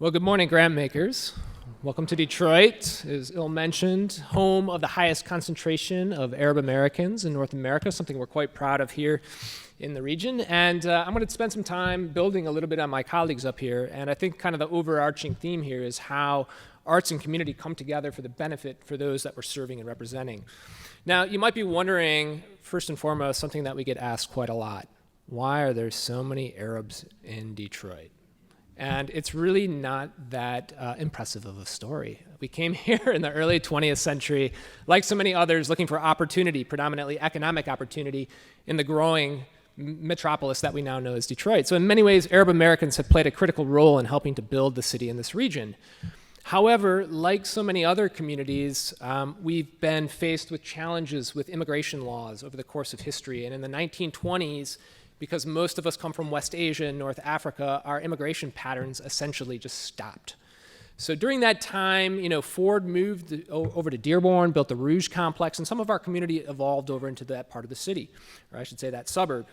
Well, good morning, Grantmakers. Welcome to Detroit, as Ill mentioned, home of the highest concentration of Arab Americans in North America, something we're quite proud of here in the region. And I'm going to spend some time building a little bit on my colleagues up here. And I think kind of the overarching theme here is how arts and community come together for the benefit for those that we're serving and representing. Now, you might be wondering, first and foremost, something that we get asked quite a lot. Why are there so many Arabs in Detroit? And it's really not that impressive of a story. We came here in the early 20th century, like so many others, looking for opportunity, predominantly economic opportunity, in the growing metropolis that we now know as Detroit. So in many ways, Arab Americans have played a critical role in helping to build the city in this region. However, like so many other communities, we've been faced with challenges with immigration laws over the course of history. And in the 1920s, because most of us come from West Asia and North Africa, our immigration patterns essentially just stopped. So during that time, Ford moved over to Dearborn, built the Rouge complex, and some of our community evolved over into that part of the city, or I should say that suburb.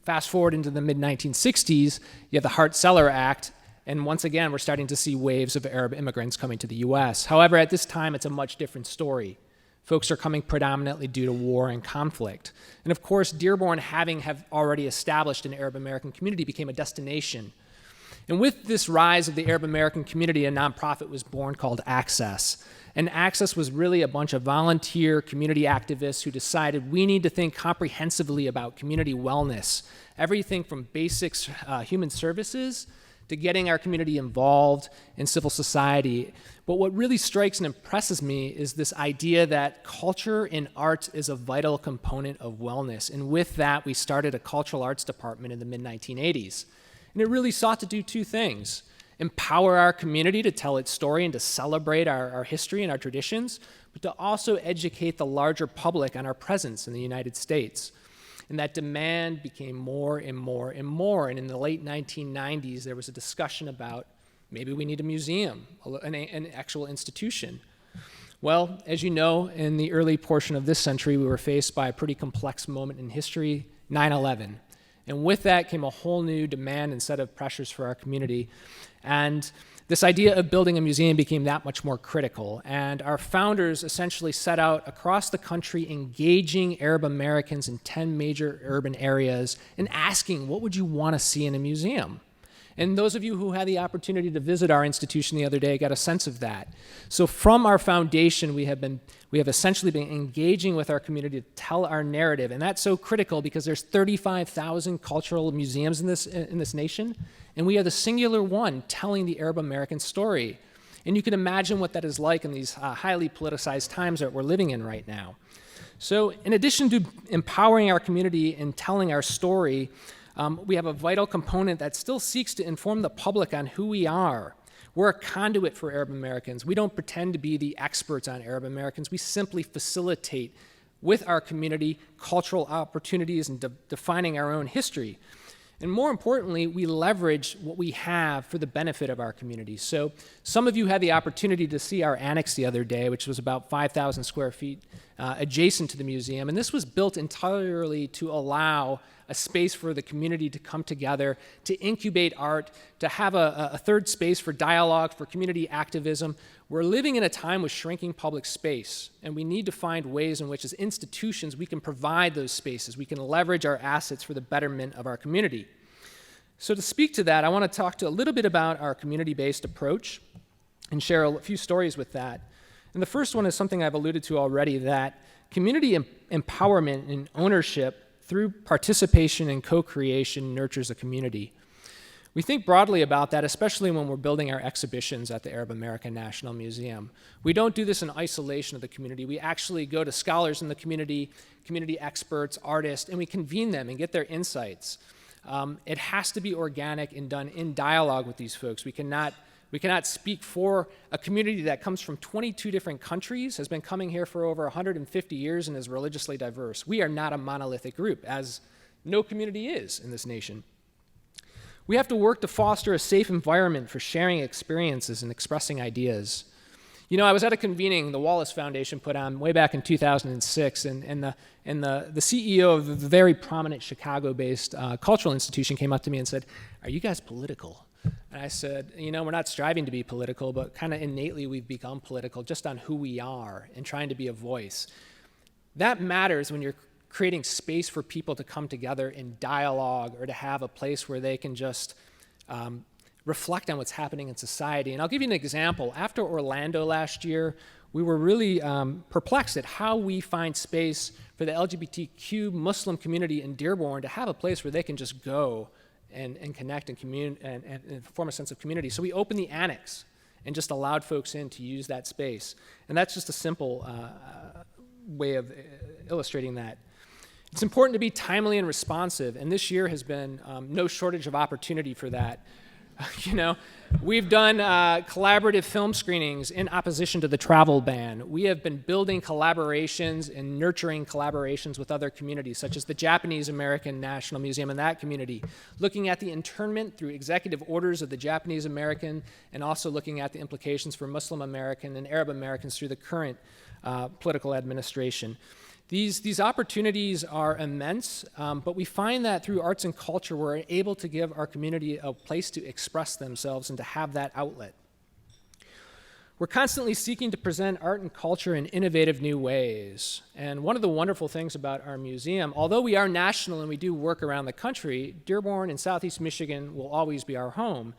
Fast forward into the mid-1960s, you have the Hart-Celler Act, and once again, we're starting to see waves of Arab immigrants coming to the US. However, at this time, it's a much different story. Folks are coming predominantly due to war and conflict. And of course, Dearborn, have already established an Arab American community, became a destination. And with this rise of the Arab American community, a nonprofit was born called Access. And Access was really a bunch of volunteer community activists who decided we need to think comprehensively about community wellness, everything from basics, human services, to getting our community involved in civil society. But what really strikes and impresses me is this idea that culture and art is a vital component of wellness. And with that, we started a cultural arts department in the mid-1980s. And it really sought to do two things: empower our community to tell its story and to celebrate our history and our traditions, but to also educate the larger public on our presence in the United States. And that demand became more and more and more. And in the late 1990s, there was a discussion about maybe we need a museum, an actual institution. Well, as you know, in the early portion of this century, we were faced by a pretty complex moment in history, 9/11. And with that came a whole new demand and set of pressures for our community. And this idea of building a museum became that much more critical. And our founders essentially set out across the country engaging Arab Americans in 10 major urban areas and asking, what would you want to see in a museum? And those of you who had the opportunity to visit our institution the other day got a sense of that. So from our foundation, we have essentially been engaging with our community to tell our narrative. And that's so critical because there's 35,000 cultural museums in this nation, and we are the singular one telling the Arab American story. And you can imagine what that is like in these highly politicized times that we're living in right now. So in addition to empowering our community and telling our story, we have a vital component that still seeks to inform the public on who we are. We're a conduit for Arab Americans. We don't pretend to be the experts on Arab Americans. We simply facilitate with our community cultural opportunities and defining our own history. And more importantly, we leverage what we have for the benefit of our community. So some of you had the opportunity to see our annex the other day, which was about 5,000 square feet adjacent to the museum. And this was built entirely to allow a space for the community to come together, to incubate art, to have a third space for dialogue, for community activism. We're living in a time with shrinking public space, and we need to find ways in which, as institutions, we can provide those spaces. We can leverage our assets for the betterment of our community. So to speak to that, I want to talk a little bit about our community-based approach and share a few stories with that. And the first one is something I've alluded to already, that community empowerment and ownership through participation and co-creation nurtures a community. We think broadly about that, especially when we're building our exhibitions at the Arab American National Museum. We don't do this in isolation of the community. We actually go to scholars in the community, community experts, artists, and we convene them and get their insights. It has to be organic and done in dialogue with these folks. We cannot speak for a community that comes from 22 different countries, has been coming here for over 150 years, and is religiously diverse. We are not a monolithic group, as no community is in this nation. We have to work to foster a safe environment for sharing experiences and expressing ideas. I was at a convening the Wallace Foundation put on way back in 2006, and the CEO of a very prominent Chicago-based cultural institution came up to me and said, "Are you guys political?" And I said, we're not striving to be political, but kind of innately we've become political just on who we are and trying to be a voice. That matters when you're creating space for people to come together in dialogue or to have a place where they can just reflect on what's happening in society. And I'll give you an example. After Orlando last year, we were really perplexed at how we find space for the LGBTQ Muslim community in Dearborn to have a place where they can just go and connect and form a sense of community. So we opened the annex and just allowed folks in to use that space. And that's just a simple way of illustrating that. It's important to be timely and responsive, and this year has been no shortage of opportunity for that. We've done collaborative film screenings in opposition to the travel ban. We have been building collaborations and nurturing collaborations with other communities, such as the Japanese American National Museum and that community, looking at the internment through executive orders of the Japanese American, and also looking at the implications for Muslim American and Arab Americans through the current political administration. These opportunities are immense, but we find that through arts and culture, we're able to give our community a place to express themselves and to have that outlet. We're constantly seeking to present art and culture in innovative new ways. And one of the wonderful things about our museum, although we are national and we do work around the country, Dearborn and Southeast Michigan will always be our home.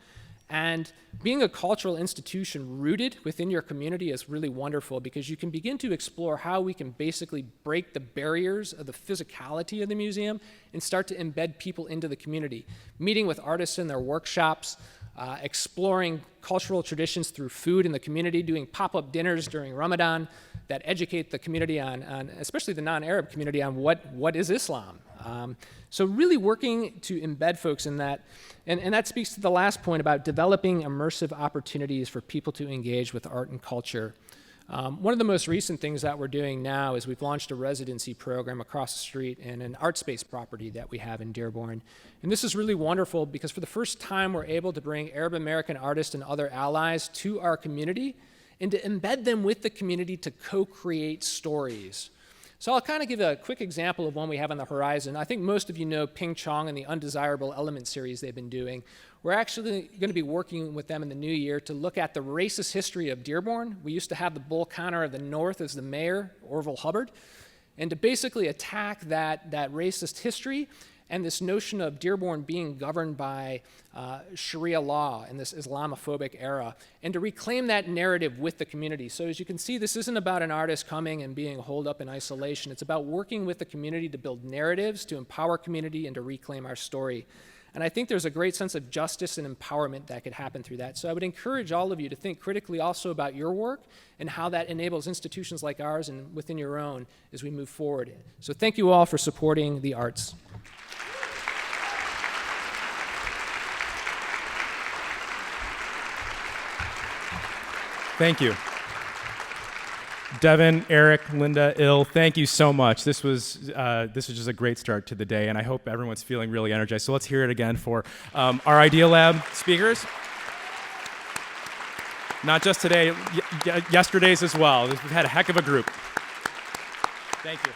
And being a cultural institution rooted within your community is really wonderful because you can begin to explore how we can basically break the barriers of the physicality of the museum and start to embed people into the community, meeting with artists in their workshops, exploring cultural traditions through food in the community, doing pop-up dinners during Ramadan that educate the community on especially the non-Arab community, on what is Islam. So really working to embed folks in that. And that speaks to the last point about developing immersive opportunities for people to engage with art and culture. One of the most recent things that we're doing now is we've launched a residency program across the street in an art space property that we have in Dearborn. And this is really wonderful because for the first time we're able to bring Arab American artists and other allies to our community and to embed them with the community to co-create stories. So I'll kind of give a quick example of one we have on the horizon. I think most of you know Ping Chong and the Undesirable Element series they've been doing. We're actually going to be working with them in the new year to look at the racist history of Dearborn. We used to have the Bull Connor of the North as the mayor, Orville Hubbard, and to basically attack that racist history and this notion of Dearborn being governed by Sharia law in this Islamophobic era, and to reclaim that narrative with the community. So as you can see, this isn't about an artist coming and being holed up in isolation. It's about working with the community to build narratives, to empower community, and to reclaim our story. And I think there's a great sense of justice and empowerment that could happen through that. So I would encourage all of you to think critically also about your work and how that enables institutions like ours and within your own as we move forward. So thank you all for supporting the arts. Thank you. Devon, Eric, Linda, Il, thank you so much. This was just a great start to the day, and I hope everyone's feeling really energized. So let's hear it again for our Idea Lab speakers. Not just today, yesterday's as well. We've had a heck of a group. Thank you.